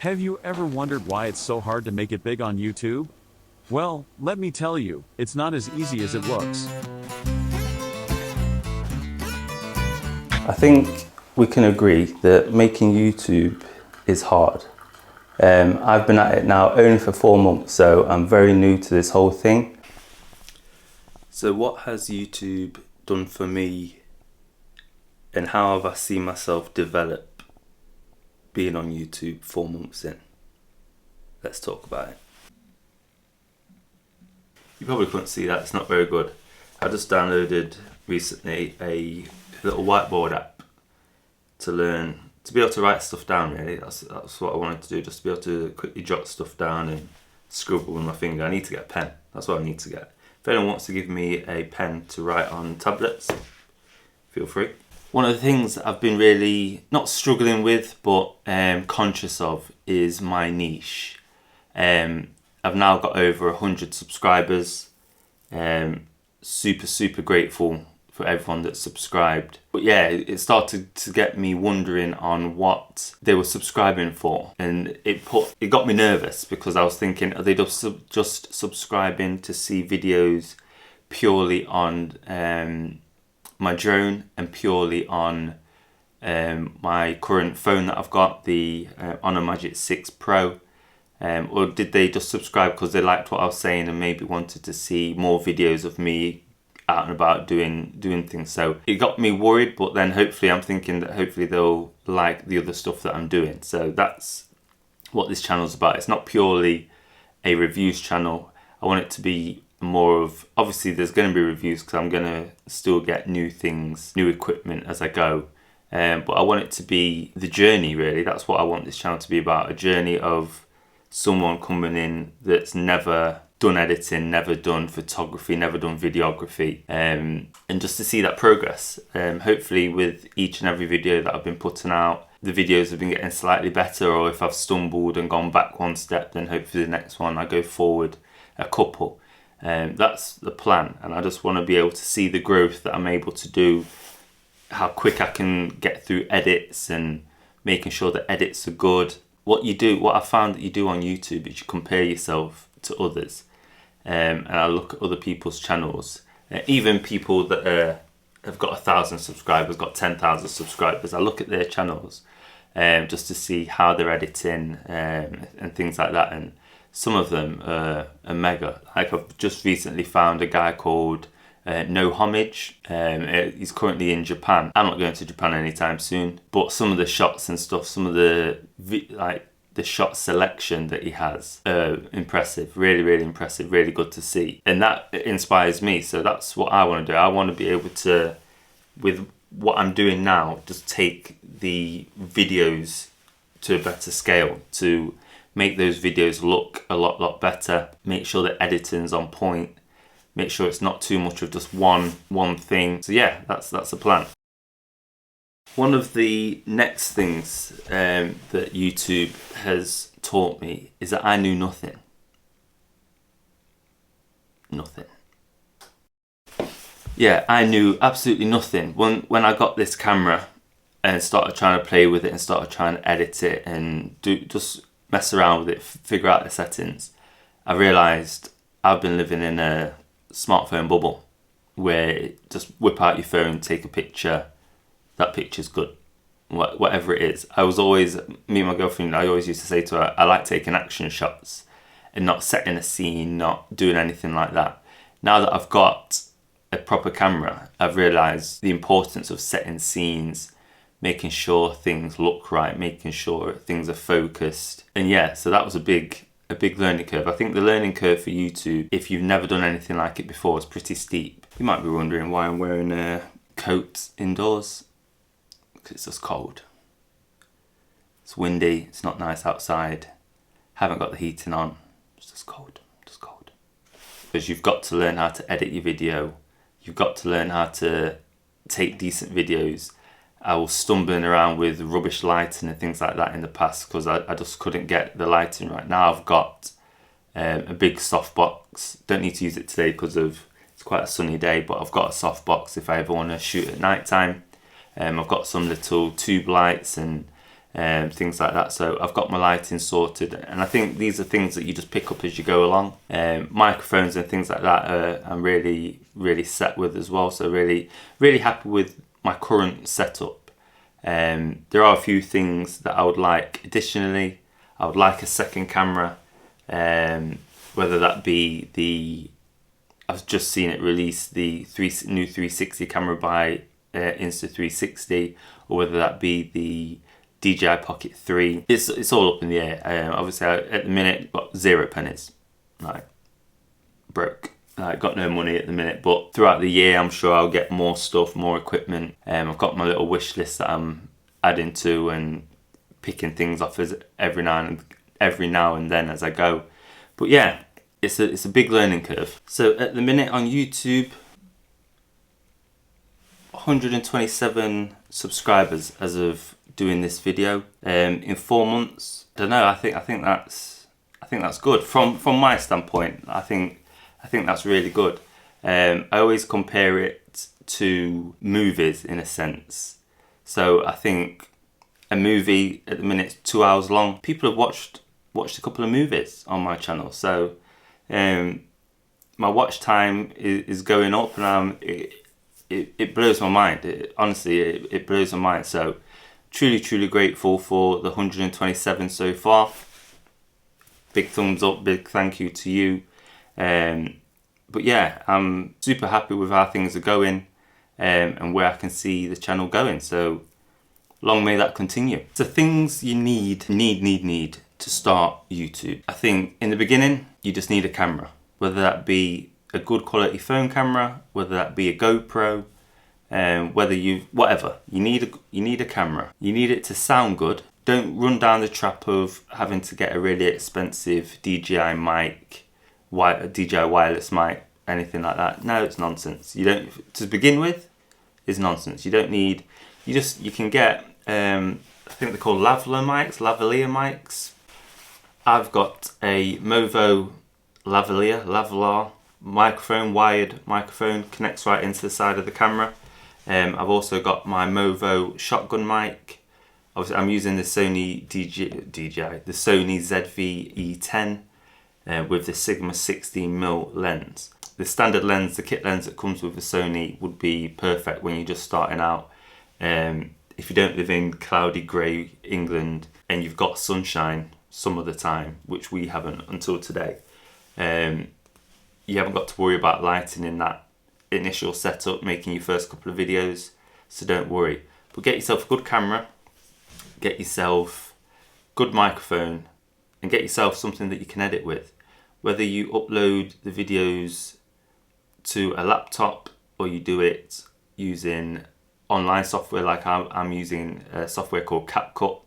Have you ever wondered why it's so hard to make it big on YouTube? Well, let me tell you, it's not as easy as it looks. I think we can agree that making YouTube is hard. I've been at it now only for 4 months, so I'm very new to this whole thing. So what has YouTube done for me, and how have I seen myself develop being on YouTube 4 months in? Let's talk about it. You probably couldn't see that, it's not very good. I just downloaded recently a little whiteboard app to be able to write stuff down, really. That's what I wanted to do, just to be able to quickly jot stuff down and scribble with my finger. I need to get a pen, that's what I need to get. If anyone wants to give me a pen to write on tablets, feel free. One of the things I've been really, not struggling with, but conscious of is my niche. I've now got over 100 subscribers. Super grateful for everyone that's subscribed. But yeah, it started to get me wondering on what they were subscribing for. And it got me nervous, because I was thinking, are they just subscribing to see videos purely on my drone and purely on my current phone that I've got, the Honor Magic 6 Pro? Or did they just subscribe because they liked what I was saying and maybe wanted to see more videos of me out and about doing things? So it got me worried, but then I'm thinking that hopefully they'll like the other stuff that I'm doing. So that's what this channel's about. It's not purely a reviews channel. I want it to be more of, obviously there's going to be reviews because I'm going to still get new things, new equipment as I go. But I want it to be the journey, really. That's what I want this channel to be about, a journey of someone coming in that's never done editing, never done photography, never done videography, and just to see that progress. Hopefully with each and every video that I've been putting out, the videos have been getting slightly better, or if I've stumbled and gone back one step, then hopefully the next one I go forward a couple. That's the plan, and I just want to be able to see the growth that I'm able to do, how quick I can get through edits and making sure that edits are good. What I found that you do on YouTube is you compare yourself to others, and I look at other people's channels, even people that have got 1,000 subscribers, got 10,000 subscribers. I look at their channels just to see how they're editing and things like that, and some of them are mega. Like, I've just recently found a guy called No Homage. He's currently in Japan. I'm not going to Japan anytime soon, but some of the shots and stuff, some of the shot selection that he has, impressive, really impressive, really good to see, and that inspires me. So that's what I want to do. I want to be able to, with what I'm doing now, just take the videos to a better scale, to make those videos look a lot better, make sure that editing's on point, make sure it's not too much of just one thing. So yeah, that's the plan. One of the next things that YouTube has taught me is that I knew nothing. Nothing. Yeah, I knew absolutely nothing. When I got this camera and started trying to play with it and started trying to edit it and just mess around with it, figure out the settings, I realised I've been living in a smartphone bubble where just whip out your phone, take a picture, that picture's good, whatever it is. Me and my girlfriend, I always used to say to her, I like taking action shots and not setting a scene, not doing anything like that. Now that I've got a proper camera, I've realised the importance of setting scenes, making sure things look right, making sure things are focused. And yeah, so that was a big learning curve. I think the learning curve for YouTube, if you've never done anything like it before, is pretty steep. You might be wondering why I'm wearing a coat indoors. Because it's just cold. It's windy, it's not nice outside. Haven't got the heating on, it's just cold. Because you've got to learn how to edit your video. You've got to learn how to take decent videos. I was stumbling around with rubbish lighting and things like that in the past because I just couldn't get the lighting right. Now I've got a big softbox. Don't need to use it today because it's quite a sunny day, but I've got a softbox if I ever want to shoot at night time. I've got some little tube lights and things like that. So I've got my lighting sorted, and I think these are things that you just pick up as you go along. Microphones and things like that I'm really set with as well. So really happy with my current setup. There are a few things that I would like additionally. I would like a second camera, whether that be I've just seen it release the new 360 camera by Insta360, or whether that be the DJI Pocket 3. It's all up in the air. Obviously, at the minute, got 0 pennies, like broke. Got no money at the minute, but throughout the year, I'm sure I'll get more stuff, more equipment. I've got my little wish list that I'm adding to and picking things off as every now and then as I go. But yeah, it's a big learning curve. So at the minute on YouTube, 127 subscribers as of doing this video. In 4 months, I don't know. I think that's good from my standpoint. I think that's really good. I always compare it to movies in a sense. So I think a movie at the minute is 2 hours long. People have watched a couple of movies on my channel. So my watch time is going up, and it blows my mind. Honestly, it blows my mind. So truly grateful for the 127 so far. Big thumbs up, big thank you to you. But yeah, I'm super happy with how things are going, and where I can see the channel going. So long may that continue. So things you need to start YouTube. I think in the beginning, you just need a camera, whether that be a good quality phone camera, whether that be a GoPro, whatever. You need a camera. You need it to sound good. Don't run down the trap of having to get a really expensive DJI mic, DJI wireless mic, anything like that. No, it's nonsense. You don't, to begin with, is nonsense. You don't need, you can get, I think they're called lavalier mics. I've got a Movo lavalier microphone, wired microphone, connects right into the side of the camera. I've also got my Movo shotgun mic. Obviously, I'm using the Sony the Sony ZV-E10 with the Sigma 16mm lens. The standard lens, the kit lens that comes with the Sony, would be perfect when you're just starting out. If you don't live in cloudy grey England and you've got sunshine some of the time, which we haven't until today, you haven't got to worry about lighting in that initial setup, making your first couple of videos, so don't worry. But get yourself a good camera, get yourself a good microphone, and get yourself something that you can edit with. Whether you upload the videos to a laptop or you do it using online software, like I'm using a software called CapCut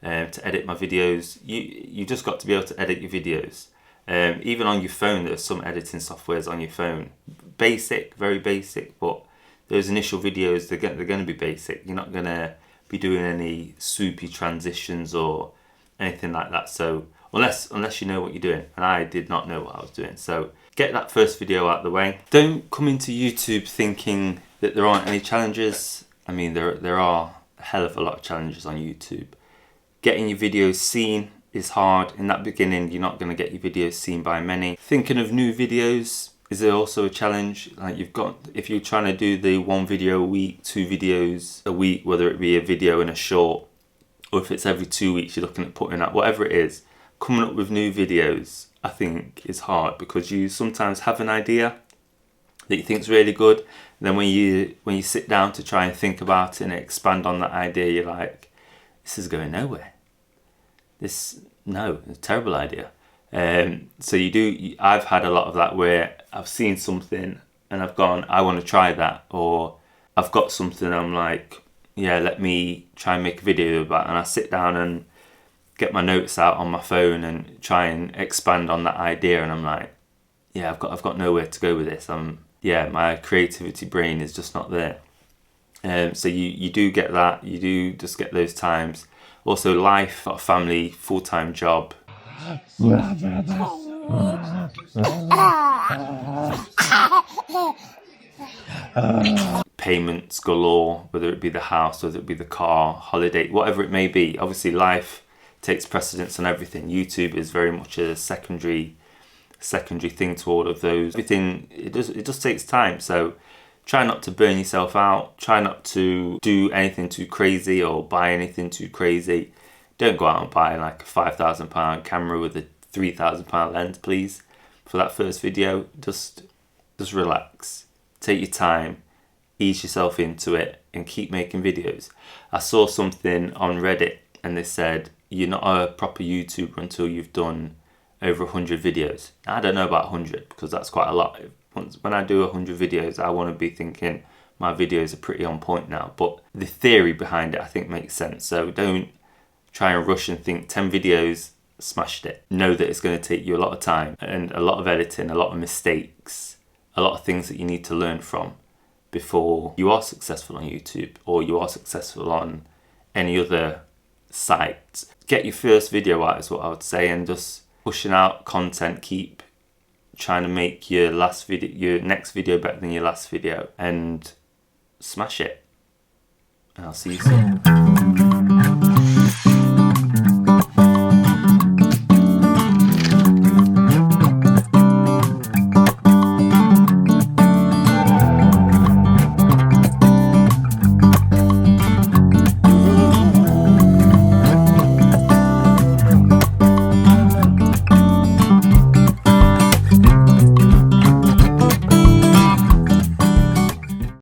to edit my videos. You just got to be able to edit your videos. Even on your phone, there's some editing softwares on your phone. Basic, very basic, but those initial videos, they're going to be basic. You're not going to be doing any soupy transitions or anything like that. So unless you know what you're doing, and I did not know what I was doing. So get that first video out of the way. Don't come into YouTube thinking that there aren't any challenges. I mean, there are a hell of a lot of challenges on YouTube. Getting your videos seen is hard. In that beginning, you're not going to get your videos seen by many. Thinking of new videos is also a challenge. Like if you're trying to do the 1 video a week, 2 videos a week, whether it be a video and a short, or if it's every 2 weeks you're looking at putting out, whatever it is, coming up with new videos, I think is hard, because you sometimes have an idea that you think is really good, and then when you sit down to try and think about it and expand on that idea, you're like, this is going nowhere. It's a terrible idea. So I've had a lot of that where I've seen something and I've gone, I want to try that, or I've got something, I'm like, yeah, let me try and make a video about it, and I sit down and get my notes out on my phone and try and expand on that idea, and I'm like, yeah, I've got nowhere to go with this. My creativity brain is just not there. So you do get that, you do just get those times. Also life, got a family, full-time job. payments galore, whether it be the house, whether it be the car, holiday, whatever it may be. Obviously life takes precedence on everything. YouTube is very much a secondary thing to all of those. Everything, it just takes time. So try not to burn yourself out. Try not to do anything too crazy or buy anything too crazy. Don't go out and buy like a £5,000 camera with a £3,000 lens, please. For that first video, just relax. Take your time, ease yourself into it, and keep making videos. I saw something on Reddit and they said, you're not a proper YouTuber until you've done over 100 videos. I don't know about 100 because that's quite a lot. When I do 100 videos, I want to be thinking my videos are pretty on point now. But the theory behind it, I think, makes sense. So don't try and rush and think 10 videos, smashed it. Know that it's going to take you a lot of time and a lot of editing, a lot of mistakes, a lot of things that you need to learn from before you are successful on YouTube or you are successful on any other site. Get your first video out is what I would say, and just pushing out content. Keep trying to make your next video better than your last video, and smash it. And I'll see you soon.